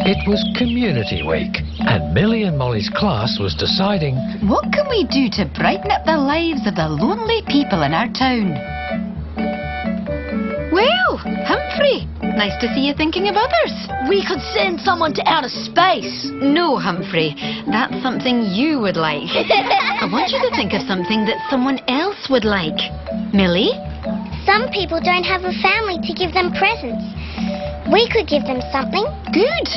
It was Community Week, and Millie and Molly's class was deciding, what can we do to brighten up the lives of the lonely people in our town? Well, Humphrey, nice to see you thinking of others. We could send someone to outer space. No, Humphrey, that's something you would like. I want you to think of something that someone else would like. Millie? Some people don't have a family to give them presents. We could give them something. Good.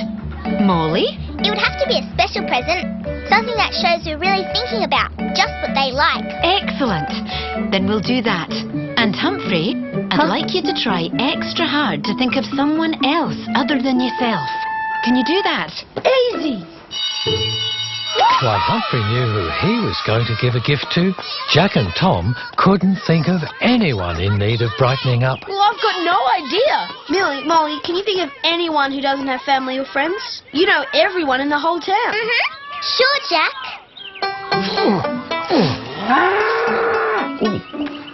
Molly? It would have to be a special present. Something that shows we're really thinking about just what they like. Excellent. Then we'll do that. And Humphrey, I'd like you to try extra hard to think of someone else other than yourself. Can you do that? Easy. while Humphrey knew who he was going to give a gift to, Jack and Tom couldn't think of anyone in need of brightening up. Well, I've got no idea. Millie, Molly, can you think of anyone who doesn't have family or friends? You know everyone in the whole town. Sure, Jack.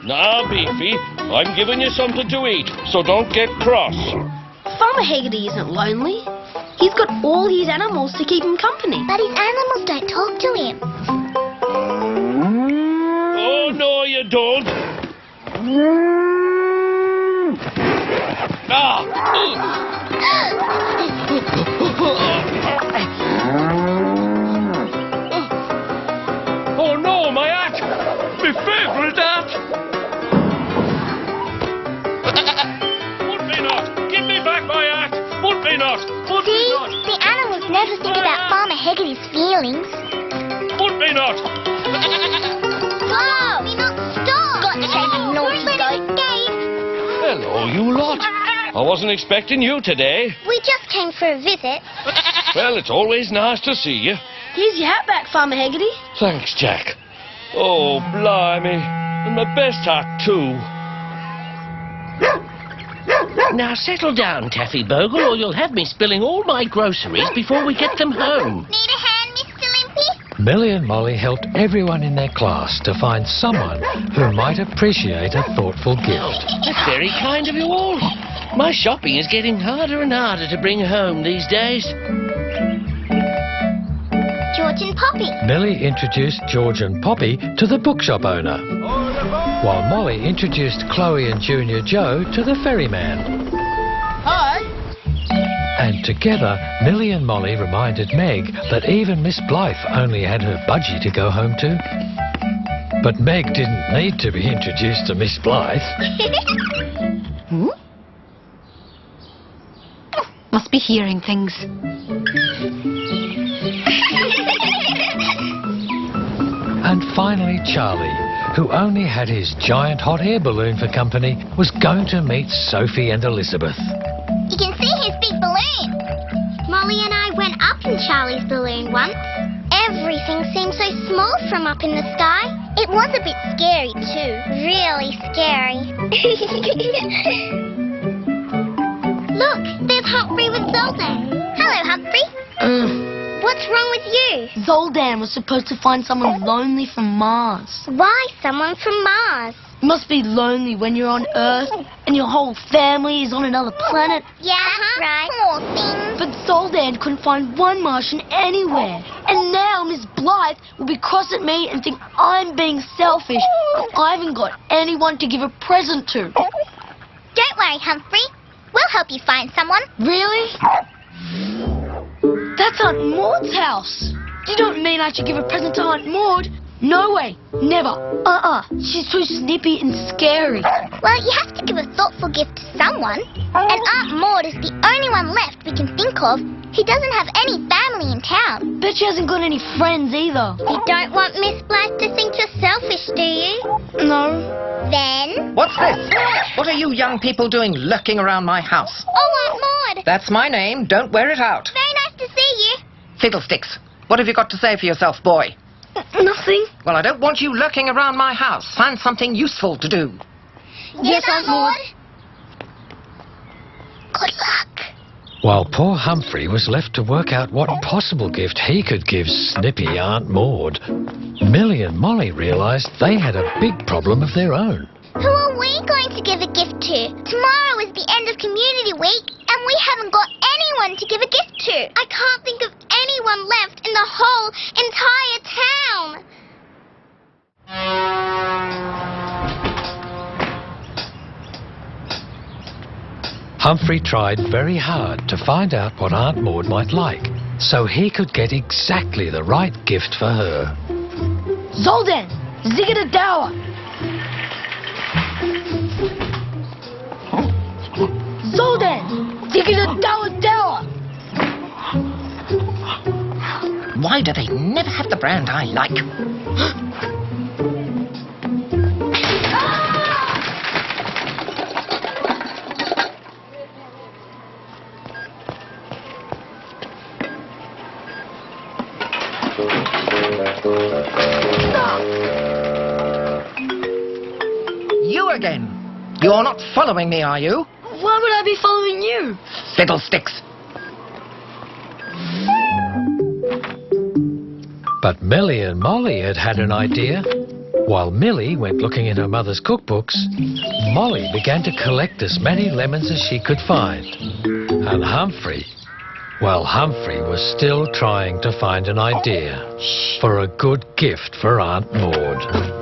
Now, Beefy, I'm giving you something to eat, so don't get cross. Farmer Haggerty isn't lonely. He's got all his animals to keep him company. But his animals don't talk to him. Oh, no, you don't. Oh, no, my hat! My favourite hat! Put me not! Give me back my hat! Put me not! Put me not! The animals never think about Farmer Haggerty's feelings. Put me not! Whoa! Me not stop! Got to take a naughty goat. Hello, you lot. I wasn't expecting you today. We just came for a visit. Well, it's always nice to see you. Here's your hat back, Farmer Haggerty. Thanks, Jack. Oh, blimey. And my best hat, too. Now settle down, Taffy Bogle, or you'll have me spilling all my groceries before we get them home. Need a hand, Mr. Limpy? Millie and Molly helped everyone in their class to find someone who might appreciate a thoughtful gift. That's very kind of you all. My shopping is getting harder and harder to bring home these days. George and Poppy. Millie introduced George and Poppy to the bookshop owner, while Molly introduced Chloe and Junior Joe to the ferryman. Hi. And together, Millie and Molly reminded Meg that even Miss Blythe only had her budgie to go home to. But Meg didn't need to be introduced to Miss Blythe. Must be hearing things. And finally, Charlie, who only had his giant hot air balloon for company, was going to meet Sophie and Elizabeth. You can see his big balloon. Molly and I went up in Charlie's balloon once. Everything seemed so small from up in the sky. It was a bit scary too. Really scary. Look, there's Humphrey with Zoltan. Hello, Humphrey. What's wrong with you? Zoltan was supposed to find someone lonely from Mars. Why someone from Mars? It must be lonely when you're on Earth and your whole family is on another planet. Yeah, right. Poor thing. But Zoltan couldn't find one Martian anywhere. And now now Miss Blythe will be cross at me and think I'm being selfish. I haven't got anyone to give a present to. Don't worry, Humphrey. We'll help you find someone. Really? That's Aunt Maud's house. You don't mean I should give a present to Aunt Maud? No way. Never. She's too snippy and scary. Well, you have to give a thoughtful gift to someone. And Aunt Maud is the only one left we can think of who doesn't have any family in town. Bet she hasn't got any friends either. You don't want Miss Blythe to think you're selfish, do you? No. Then... What's this? What are you young people doing lurking around my house? Oh, Aunt Maud! That's my name. Don't wear it out. Very nice to see you. Fiddlesticks. What have you got to say for yourself, boy? Nothing. Well, I don't want you lurking around my house. Find something useful to do. Yes, Aunt Maud. Good luck. While poor Humphrey was left to work out what possible gift he could give snippy Aunt Maud, Millie and Molly realised they had a big problem of their own. Who are we going to give a gift to? Tomorrow is the end of Community Week, and we haven't got anyone to give a gift to. I can't think of anyone left in the whole entire town. Humphrey tried very hard to find out what Aunt Maud might like, so he could get exactly the right gift for her. Zoldan, Zigga-da-dower. Zoldan, Zigga-da-dower-dower. Why do they never have the brand I like? You again. You're not following me, are you? Why would I be following you? Fiddlesticks. But Millie and Molly had had an idea. While Millie went looking in her mother's cookbooks, Molly began to collect as many lemons as she could find. And Humphrey, well, Humphrey was still trying to find an idea for a good gift for Aunt Maud.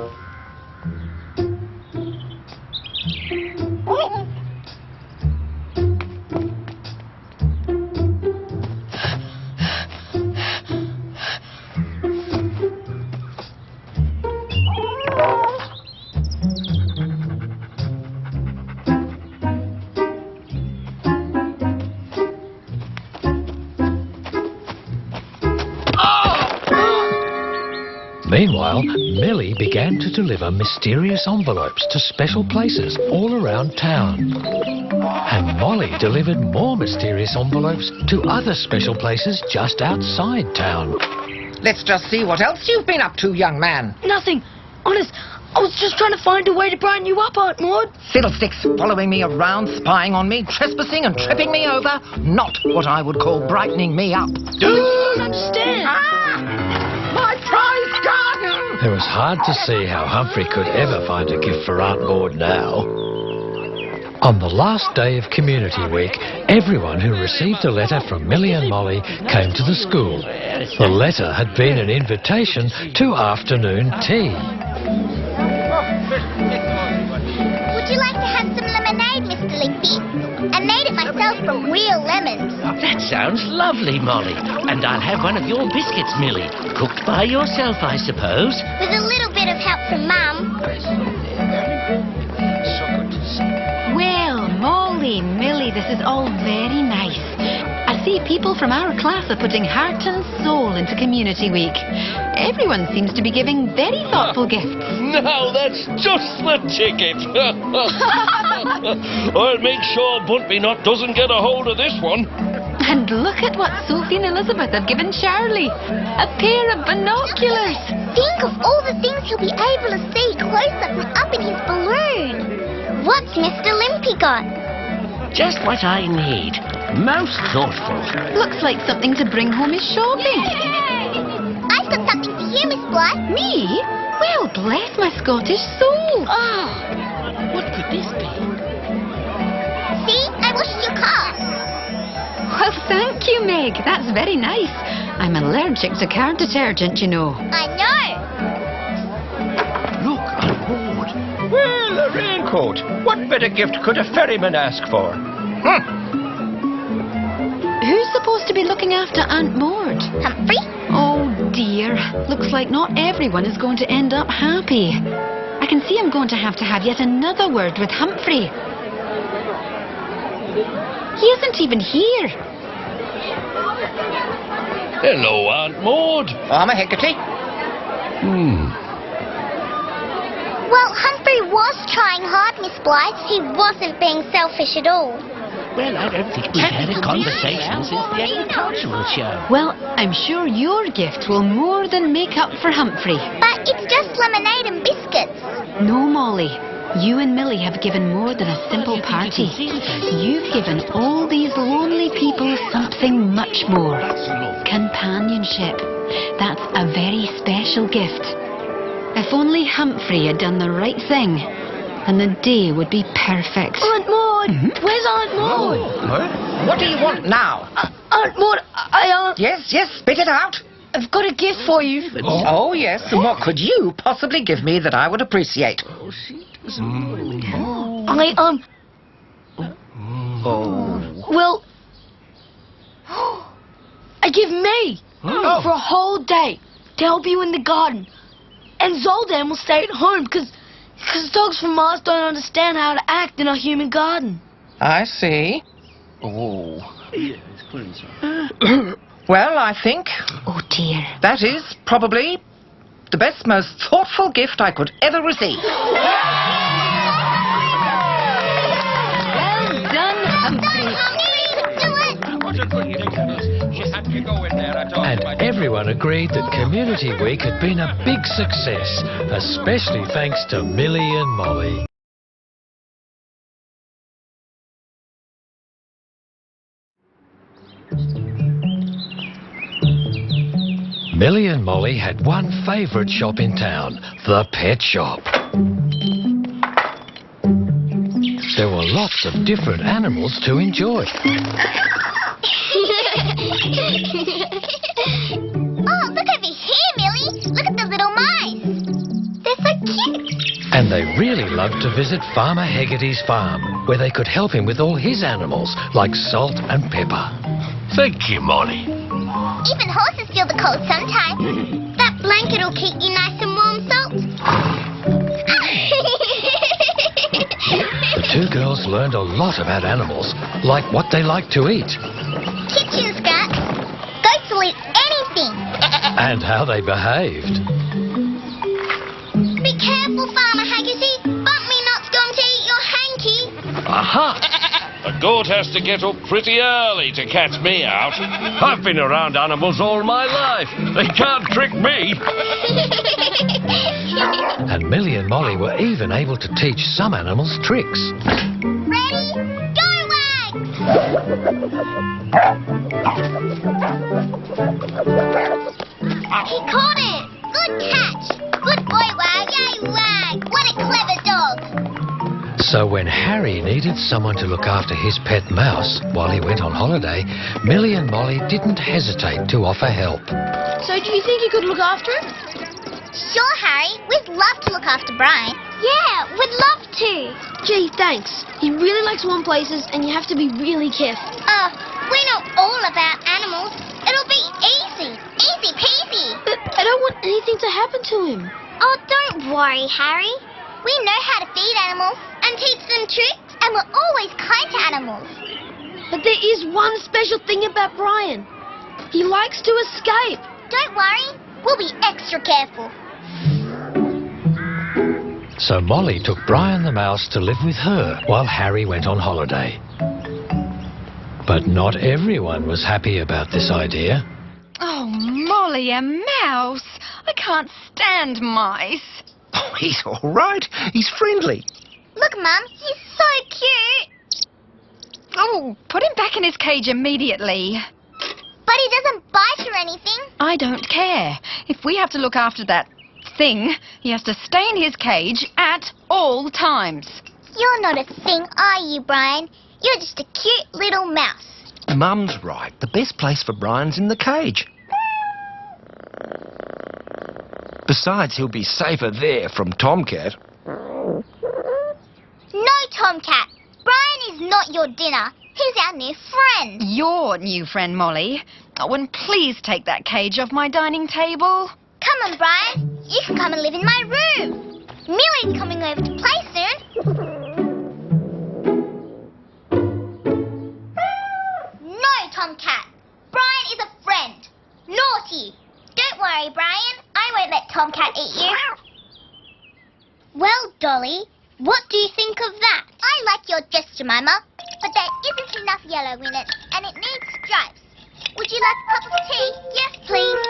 Meanwhile, Millie began to deliver mysterious envelopes to special places all around town. And Molly delivered more mysterious envelopes to other special places just outside town. Let's just see what else you've been up to, young man. Nothing. Honest, I was just trying to find a way to brighten you up, Aunt Maud. Fiddlesticks, following me around, spying on me, trespassing and tripping me over. Not what I would call brightening me up. I don't understand. My prize garden! It was hard to see how Humphrey could ever find a gift for Aunt Maud now. On the last day of Community Week, everyone who received a letter from Millie and Molly came to the school. The letter had been an invitation to afternoon tea. Would you like to have some lemonade, Mr. Limpy? I made it myself from real lemons. That sounds lovely, Molly. And I'll have one of your biscuits, Millie. Cooked by yourself, I suppose. With a little bit of help from Mum. Well, Molly, Millie, this is all very nice. I see people from our class are putting heart and soul into Community Week. Everyone seems to be giving very thoughtful gifts. Now that's just the ticket. I'll make sure Buntby-Not doesn't get a hold of this one. And look at what Sophie and Elizabeth have given Charlie. A pair of binoculars. Think of all the things he'll be able to see close up and up in his balloon. What's Mr. Limpy got? Just what I need. Most thoughtful. Looks like something to bring home as shopping. I've got something for you, Miss Blythe. Me? Well, bless my Scottish soul. Oh, what could this be? See, I washed your car. Well, thank you, Meg. That's very nice. I'm allergic to car detergent, you know. I know. Look, I'm bored. Well, a raincoat. What better gift could a ferryman ask for? Who's supposed to be looking after Aunt Maud? Humphrey? Oh dear, looks like not everyone is going to end up happy. I can see I'm going to have yet another word with Humphrey. He isn't even here. Hello, Aunt Maud. Farmer Hecate? Well, Humphrey was trying hard, Miss Blythe. He wasn't being selfish at all. Well, I don't think we've had a conversation since the agricultural show. Well, I'm sure your gift will more than make up for Humphrey. But it's just lemonade and biscuits. No, Molly. You and Millie have given more than a simple party. You've given all these lonely people something much more. Companionship. That's a very special gift. If only Humphrey had done the right thing, then the day would be perfect. Aunt Maud! Where's Aunt Maud? What do you want now? Aunt Maud, Yes, spit it out. I've got a gift for you. Oh, yes, and what could you possibly give me that I would appreciate? Well, I give me for a whole day to help you in the garden. And Zoldan will stay at home because dogs from Mars don't understand how to act in a human garden. I see. Oh. Well, I think Oh dear. that is probably the best, most thoughtful gift I could ever receive. Well done, Humphrey. And everyone agreed that Community Week had been a big success, especially thanks to Millie and Molly. Millie and Molly had one favourite shop in town, the pet shop. There were lots of different animals to enjoy. Oh, look over here, Millie. Look at the little mice. They're so cute. And they really loved to visit Farmer Haggerty's farm, where they could help him with all his animals, like Salt and Pepper. Thank you, Molly. Even horses feel the cold sometimes. That blanket will keep you nice and warm, Salt. The two girls learned a lot about animals, like what they like to eat, Kitchen scraps. Goats will eat anything. and how they behaved. Be careful, Farmer Haggerty. Bumpy Nut's going to eat your hanky. Aha! A goat has to get up pretty early to catch me out. I've been around animals all my life. They can't trick me. And Millie and Molly were even able to teach some animals tricks. Ready? Go, Wags! He caught it. Good catch. Good boy, Wag. Yay, Wag. What a clever dog. So when Harry needed someone to look after his pet mouse while he went on holiday, Millie and Molly didn't hesitate to offer help. So do you think you could look after him? Sure, Harry. We'd love to look after Brian. Yeah, we'd love to. Gee, thanks. He really likes warm places and you have to be really careful. We know all about animals. It'll be easy. Easy peasy. But I don't want anything to happen to him. Oh, don't worry, Harry. We know how to feed animals and teach them tricks, and we're always kind to animals. But there is one special thing about Brian. He likes to escape. Don't worry. We'll be extra careful. So Molly took Brian the mouse to live with her while Harry went on holiday. But not everyone was happy about this idea. Oh, Molly, a mouse. I can't stand mice. Oh, he's all right. He's friendly. Look, Mum, he's so cute. Oh, put him back in his cage immediately. But he doesn't bite or anything. I don't care. If we have to look after that thing, he has to stay in his cage at all times. You're not a thing, are you, Brian? You're just a cute little mouse. Mum's right. The best place for Brian's in the cage. Besides, he'll be safer there from Tomcat. No, Tomcat. Brian is not your dinner. He's our new friend. Your new friend, Molly. Oh, and please take that cage off my dining table. Come on, Brian. You can come and live in my room. Millie's coming over to play soon. No, Tomcat. Brian is a friend. Naughty. Don't worry, Brian. I won't let Tomcat eat you. Well, Dolly, what do you think of that? I like your dress, Jemima, but there isn't enough yellow in it, and it needs stripes. Would you like a cup of tea? Yes, please.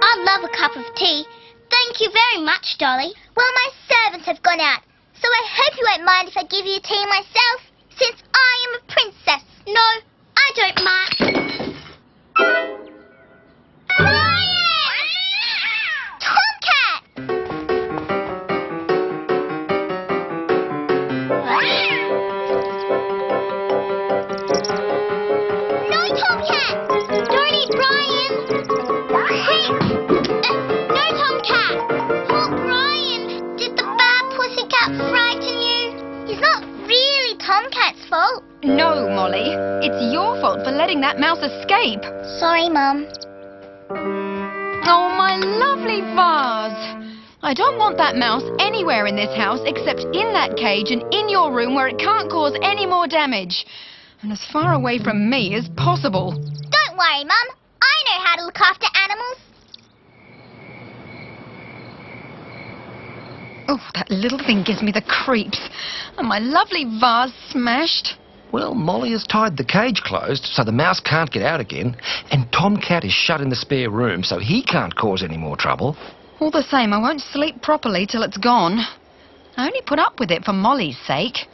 I'd love a cup of tea. Thank you very much, Dolly. Well, my servants have gone out, so I hope you won't mind if I give you tea myself, since I am a princess. No, I don't mind. Brian! Tomcat! No, Tomcat! Don't eat Brian! Quick! No, Tomcat! Poor Brian! Did the bad pussycat frighten you? It's not really Tomcat's fault. No, Molly. It's your fault for letting that mouse escape. Sorry, Mum. Oh, my lovely vase. I don't want that mouse anywhere in this house except in that cage and in your room where it can't cause any more damage. And as far away from me as possible. Don't worry, Mum. I know how to look after animals. Oh, that little thing gives me the creeps. And my lovely vase smashed. Well, Molly has tied the cage closed so the mouse can't get out again, and Tomcat is shut in the spare room so he can't cause any more trouble. All the same, I won't sleep properly till it's gone. I only put up with it for Molly's sake.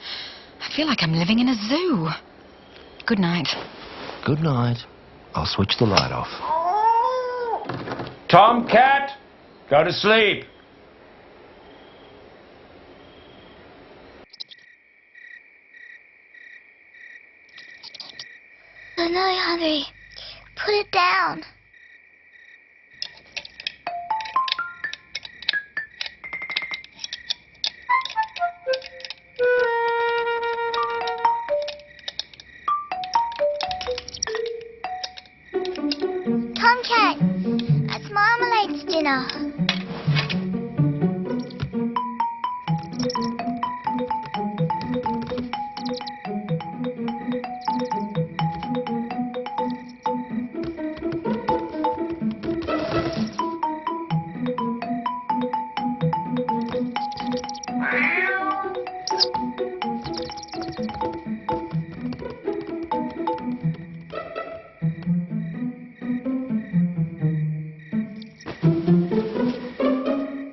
I feel like I'm living in a zoo. Good night. Good night. I'll switch the light off. Tomcat, go to sleep. I'm really hungry. Put it down. Tomcat, that's Marmalade's dinner.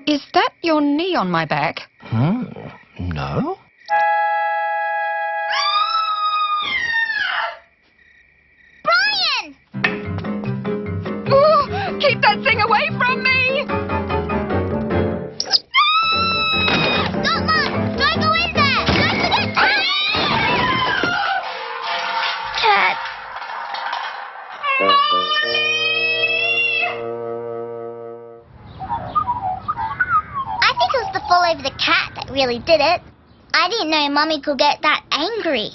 Is that your knee on my back? No? Brian! Oh, keep that thing away from me! Stop, Mum! Don't go in there! Don't forget Cat. I think it was the fall over the cat that really did it. I didn't know Mummy could get that angry.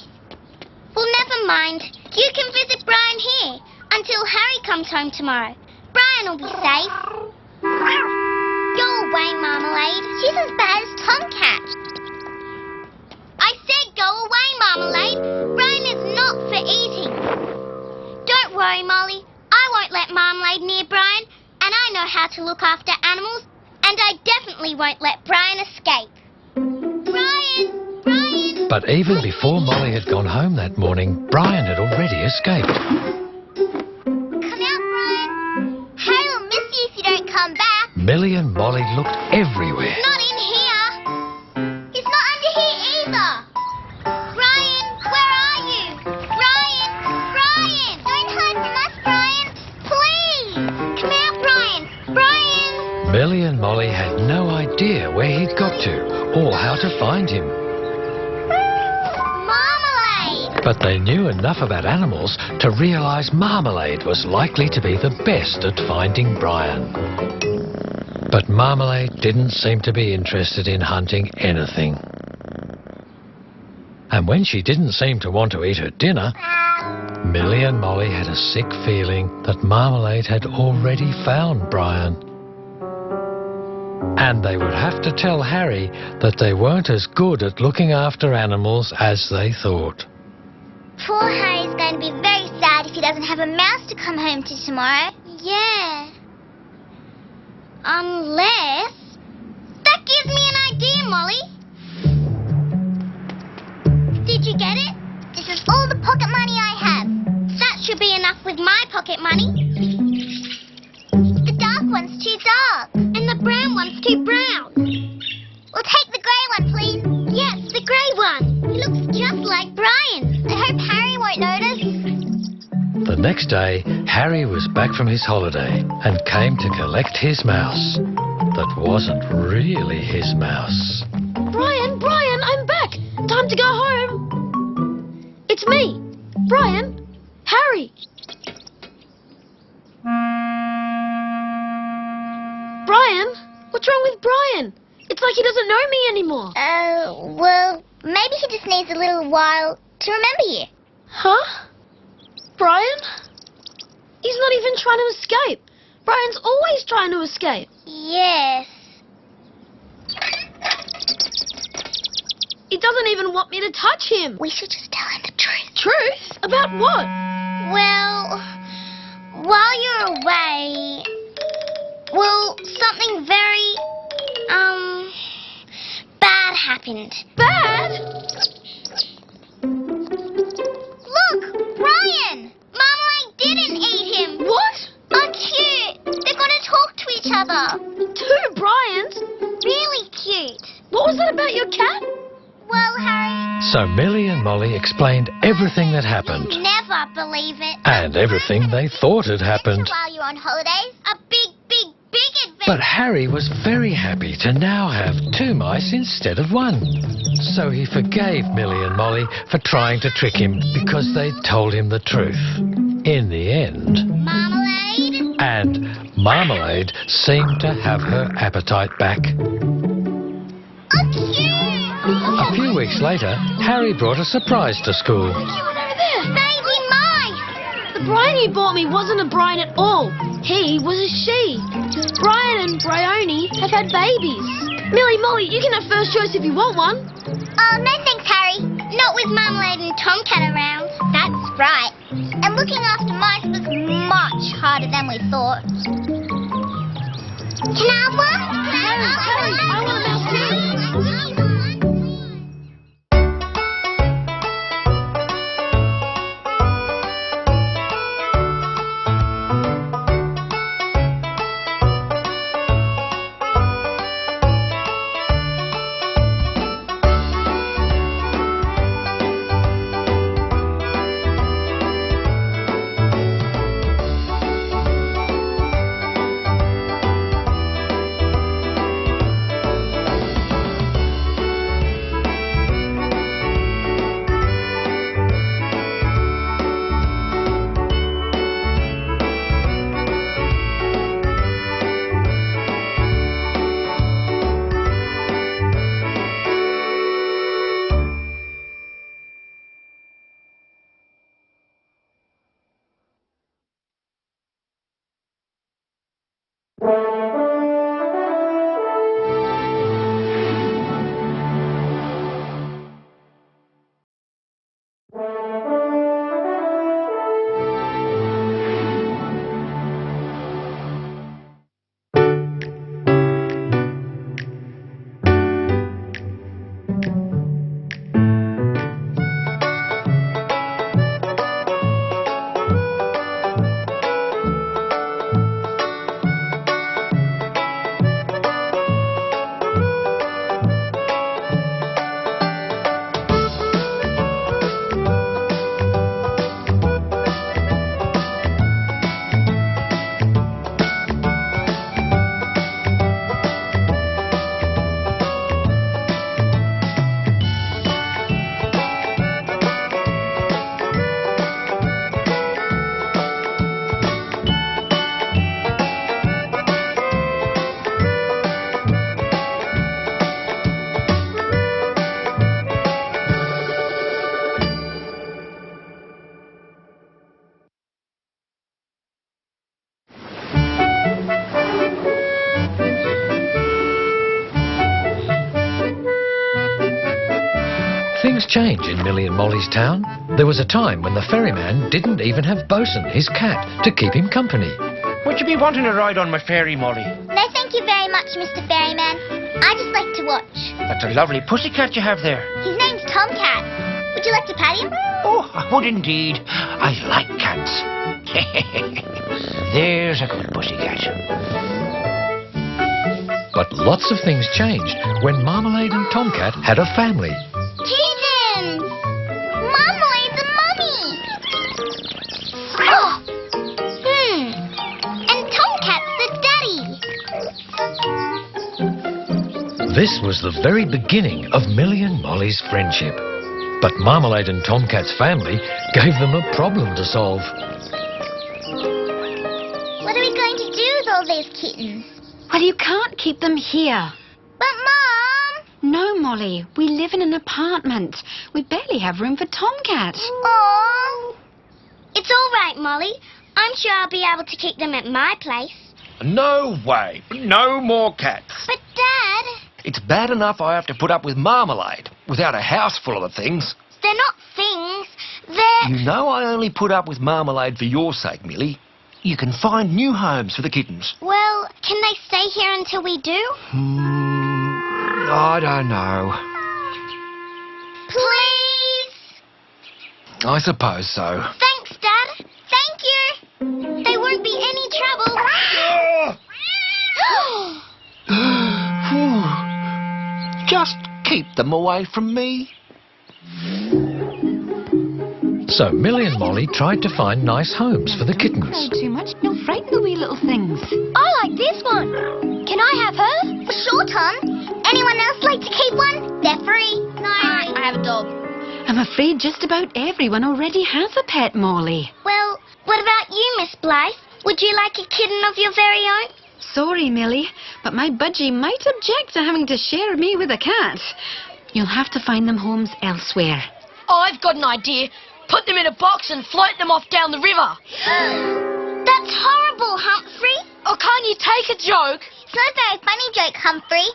Well, never mind. You can visit Brian here until Harry comes home tomorrow. Brian will be safe. Go away, Marmalade. She's as bad as Tomcat. I said go away, Marmalade. Brian is not for eating. Don't worry, Molly. I won't let Marmalade near Brian, and I know how to look after animals, and I definitely won't let Brian escape. Brian! Brian! But even before Molly had gone home that morning, Brian had already escaped. Come out, Brian. Harry will miss you if you don't come back. Millie and Molly looked everywhere. Not in here. He's not under here either. Brian, where are you? Brian! Brian! Don't hide from us, Brian. Please! Come out, Brian. Brian! Millie and Molly had no idea where he'd got to or how to find him. Marmalade! But they knew enough about animals to realise Marmalade was likely to be the best at finding Brian. But Marmalade didn't seem to be interested in hunting anything. And when she didn't seem to want to eat her dinner, Millie and Molly had a sick feeling that Marmalade had already found Brian. And they would have to tell Harry that they weren't as good at looking after animals as they thought. Poor Harry's going to be very sad if he doesn't have a mouse to come home to tomorrow. Yeah. Unless... That gives me an idea, Molly. Did you get it? This is all the pocket money I have. That should be enough with my pocket money. The dark one's too dark, and the brown one's too brown. We'll take the grey one, please. Yes, the grey one. He looks just like Brian. I hope Harry won't notice. The next day, Harry was back from his holiday and came to collect his mouse. That wasn't really his mouse. Brian, I'm back. Time to go home. It's me, Brian, Harry. Brian, what's wrong with Brian? It's like he doesn't know me anymore. Well, maybe he just needs a little while to remember you. Huh? Brian? He's not even trying to escape. Brian's always trying to escape. Yes. He doesn't even want me to touch him. We should just tell him the truth. Truth? About what? Well, while you're away, well, something very, bad happened. Bad? Look, Brian! Marmalade didn't eat him. What? Oh, cute. They're going to talk to each other. 2 Brians? Really cute. What was that about your cat? Well, Harry, So Millie and Molly explained everything that happened never believe it. and everything they thought had happened. While you're on holidays, a big, big, big adventure. But Harry was very happy to now have 2 mice instead of 1. So he forgave Millie and Molly for trying to trick him because they'd told him the truth. In the end, Marmalade. and Marmalade seemed to have her appetite back. Oh, cute. A few weeks later, Harry brought a surprise to school. Baby mice. The Brian you bought me wasn't a Brian at all. He was a she. Brian and Bryony have had babies. Millie, Molly, you can have first choice if you want one. Oh, no thanks, Harry. Not with Marmalade and Tomcat around. That's right. And looking after mice was much harder than we thought. Can I have one? Harry, I want a mouse too. Things change in Millie and Molly's town. There was a time when the ferryman didn't even have Bosun, his cat, to keep him company. Would you be wanting a ride on my ferry, Molly? No, thank you very much, Mr. Ferryman. I just like to watch. That's a lovely pussycat you have there. His name's Tomcat. Would you like to pat him? Oh, I would indeed. I like cats. There's a good pussycat. But lots of things changed when Marmalade and Tomcat had a family. Kittens! Marmalade's a mummy! Oh! And Tomcat's the daddy! This was the very beginning of Millie and Molly's friendship. But Marmalade and Tomcat's family gave them a problem to solve. What are we going to do with all these kittens? Well, you can't keep them here. But, Mom! No, Molly. We live in an apartment. We barely have room for Tomcat. Aww. It's all right, Molly. I'm sure I'll be able to keep them at my place. No way. No more cats. But, Dad... It's bad enough I have to put up with Marmalade without a house full of the things. They're not things. They're... You know I only put up with Marmalade for your sake, Millie. You can find new homes for the kittens. Well, can they stay here until we do? I don't know. Please? I suppose so. Thanks, Dad. Thank you. They won't be any trouble. Just keep them away from me. So Millie and Molly tried to find nice homes for the kittens. Cry too much. You'll frighten the wee little things. I like this one. Can I have her? Sure, Tom. Anyone else like to keep one? They're free. No, I have a dog. I'm afraid just about everyone already has a pet, Molly. Well, what about you, Miss Blythe? Would you like a kitten of your very own? Sorry, Millie, but my budgie might object to having to share me with a cat. You'll have to find them homes elsewhere. I've got an idea. Put them in a box and float them off down the river. That's horrible, Humphrey. Oh, can't you take a joke? It's not a very funny joke, Humphrey.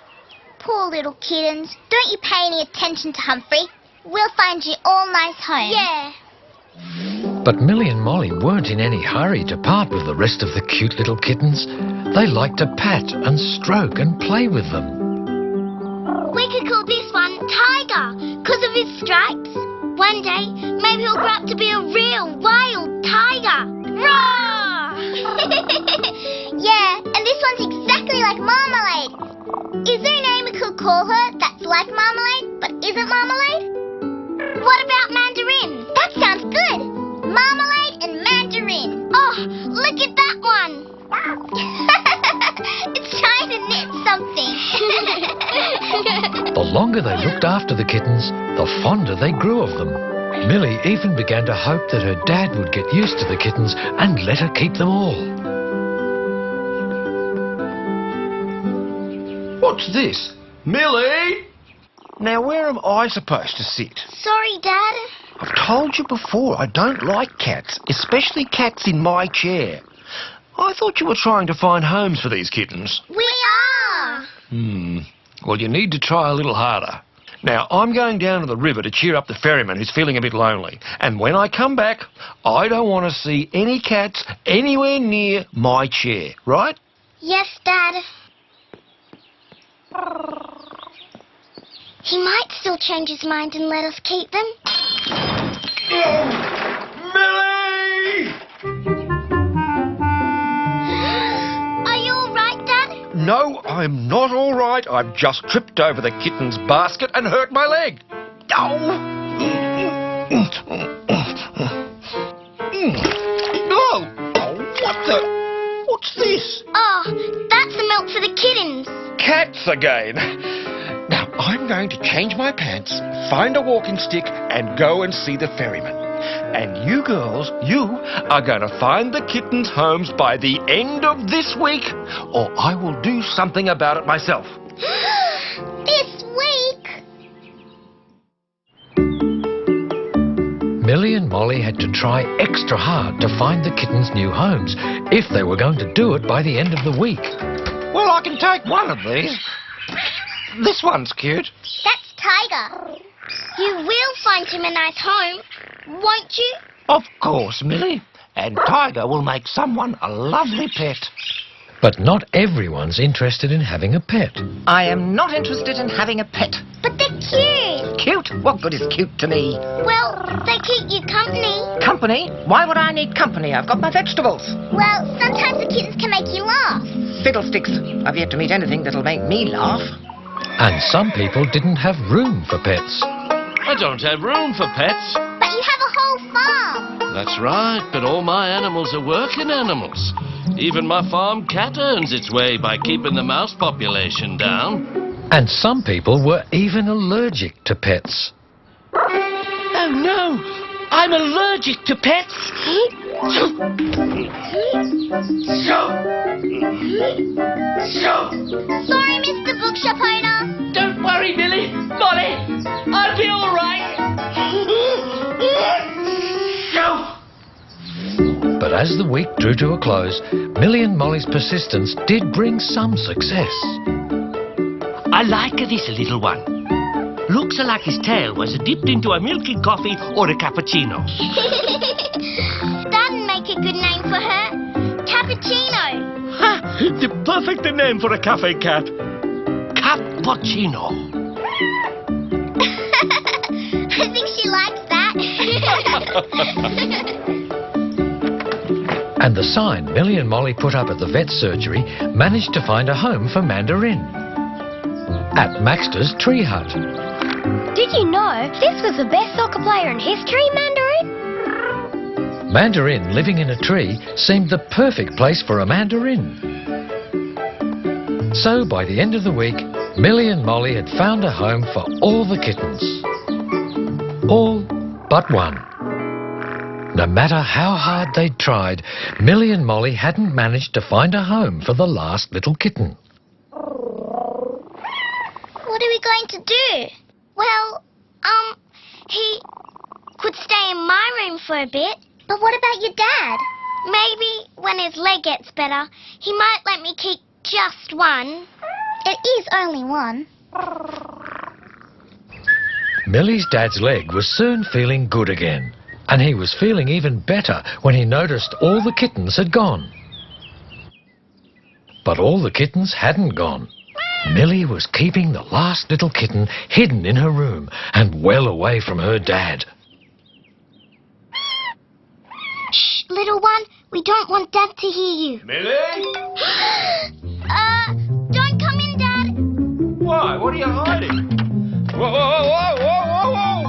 Poor little kittens. Don't you pay any attention to Humphrey. We'll find you all nice homes. Yeah. But Millie and Molly weren't in any hurry to part with the rest of the cute little kittens. They liked to pat and stroke and play with them. We could call this one Tiger, because of his stripes. One day, maybe he'll grow up to be a real wild tiger. Roar! Yeah, and this one's exactly like Marmalade. Is there a name we could call her that's like Marmalade, but isn't Marmalade? What about Mandarin? That sounds good. Marmalade and Mandarin. Oh, look at that one. It's trying to knit something. The longer they looked after the kittens, the fonder they grew of them. Millie even began to hope that her dad would get used to the kittens and let her keep them all. What's this? Millie! Now, where am I supposed to sit? Sorry, Dad. I've told you before, I don't like cats, especially cats in my chair. I thought you were trying to find homes for these kittens. We are. Well, you need to try a little harder. Now, I'm going down to the river to cheer up the ferryman who's feeling a bit lonely. And when I come back, I don't want to see any cats anywhere near my chair, right? Yes, Dad. He might still change his mind and let us keep them. Millie! Are you all right, Dad? No, I'm not all right. I've just tripped over the kitten's basket and hurt my leg. Oh! Oh, what the... What's this? Oh, that's the milk for the kittens. Cats again. Now, I'm going to change my pants, find a walking stick, and go and see the ferryman. And you girls, you are going to find the kittens' homes by the end of this week, or I will do something about it myself. This week? Millie and Molly had to try extra hard to find the kittens' new homes if they were going to do it by the end of the week. Well, I can take one of these. This one's cute. That's Tiger. You You will find him a nice home, won't you? Of course, Millie. And Tiger will make someone a lovely pet. But not everyone's interested in having a pet. I am not interested in having a pet. But they're cute. Cute? What good is cute to me? Well, they keep you company. Company? Why would I need company? I've got my vegetables. Well, sometimes the kittens can make you laugh. Fiddlesticks. I've yet to meet anything that'll make me laugh. And some people didn't have room for pets. I don't have room for pets. But you have a whole farm. That's right, but all my animals are working animals. Even my farm cat earns its way by keeping the mouse population down. And some people were even allergic to pets. Oh, no. I'm allergic to pets. Sorry, Mr. Bookshop owner. Don't worry, Millie. Molly, I'll be all right. But as the week drew to a close, Millie and Molly's persistence did bring some success. I like this little one. Looks like his tail was dipped into a milky coffee or a cappuccino. That'd make a good name for her. Cappuccino. Ha! The perfect name for a cafe cat. Cappuccino. I think she likes that. And the sign Millie and Molly put up at the vet surgery managed to find a home for Mandarin at Maxter's tree hut. Did you know this was the best soccer player in history, Mandarin? Mandarin living in a tree seemed the perfect place for a mandarin. So by the end of the week, Millie and Molly had found a home for all the kittens. All but one. No matter how hard they'd tried, Millie and Molly hadn't managed to find a home for the last little kitten. What are we going to do? Well, he could stay in my room for a bit. But what about your dad? Maybe when his leg gets better, he might let me keep just one. It is only one. Millie's dad's leg was soon feeling good again, and he was feeling even better when he noticed all the kittens had gone. But all the kittens hadn't gone. Millie was keeping the last little kitten hidden in her room and well away from her dad. Shh, little one. We don't want Dad to hear you. Millie? Don't come in, Dad. Why? What are you hiding? Whoa, whoa, whoa, whoa, whoa, whoa!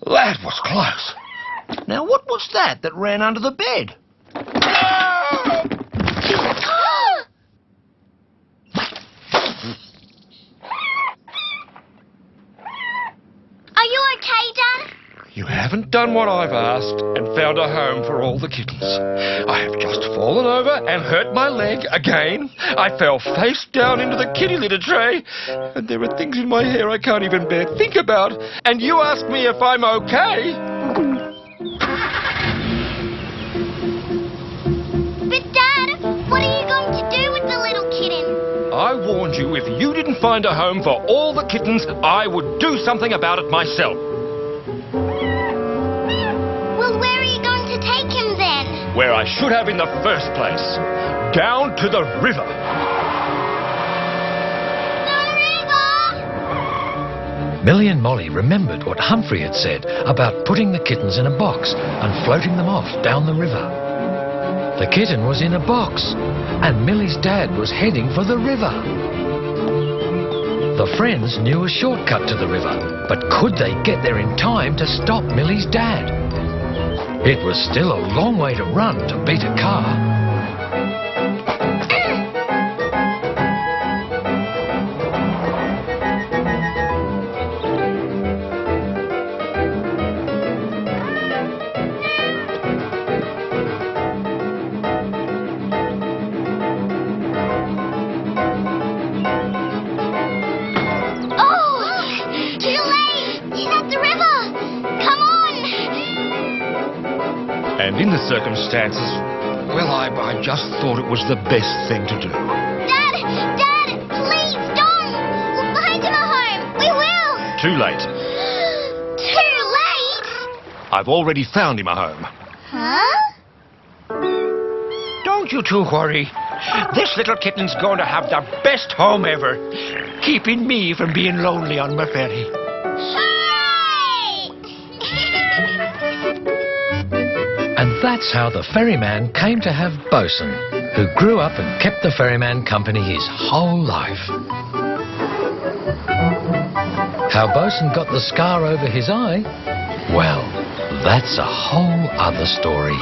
That was close. Now, what was that ran under the bed? Are you okay, Dad? You haven't done what I've asked and found a home for all the kittens. I have just fallen over and hurt my leg again. I fell face down into the kitty litter tray. And there are things in my hair I can't even bear think about. And you ask me if I'm okay? But, Dad, what are you going to do with the little kitten? I warned you if you didn't find a home for all the kittens, I would do something about it myself. Well, where are you going to take him then? Where I should have in the first place. Down to the river. The river! Millie and Molly remembered what Humphrey had said about putting the kittens in a box and floating them off down the river. The kitten was in a box, and Millie's dad was heading for the river. The friends knew a shortcut to the river, but could they get there in time to stop Millie's dad? It was still a long way to run to beat a car. And in the circumstances, well, I just thought it was the best thing to do. Dad! Dad! Please don't! We'll find him a home. We will! Too late. Too late? I've already found him a home. Huh? Don't you two worry. This little kitten's going to have the best home ever, keeping me from being lonely on my ferry. Hooray! And that's how the ferryman came to have Bosun, who grew up and kept the ferryman company his whole life. How Bosun got the scar over his eye? Well, that's a whole other story.